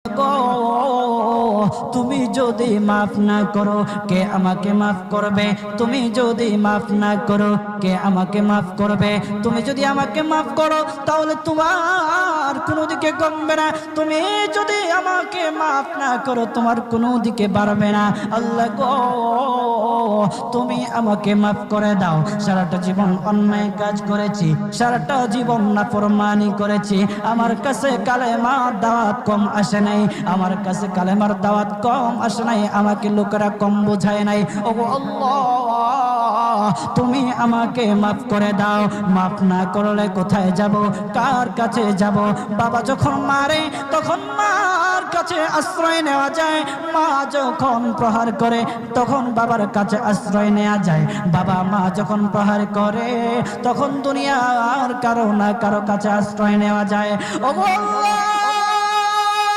গো তুমি যদি মাফ না করো কে আমাকে মাফ করবে? তুমি যদি মাফ না করো কে আমাকে মাফ করবে? তুমি যদি আমাকে মাফ করো তাহলে তোমার কোনো দিকে কমবে না, তুমি যদি আমাকে মাফ না করো তোমার কোনো দিকে বাড়বে না। আল্লাহ গো তুমি আমাকে মাফ করে দাও। সারাটা জীবন অন্যায় কাজ করেছি, সারাটা জীবন নাফরমানি করেছি, আমার কাছে কালেমার দাওয়াত কম আসে নাই, আমার কাছে কালেমার দাওয়াত কম আসে নাই, আমাকে লোকেরা কম বোঝায় নাই। ওগো আল্লাহ তুমি আমাকে মাফ করে দাও। মাফ না করলে কোথায় যাব, কার কাছে যাব? বাবা যখন মারে তখন মার কাছে আশ্রয় নেওয়া যায়, মা যখন প্রহার করে তখন বাবার কাছে আশ্রয় নেওয়া যায়, বাবা মা যখন প্রহার করে তখন দুনিয়ার কারো না কারো কাছে আশ্রয় নেওয়া যায়। ওগো আল্লাহ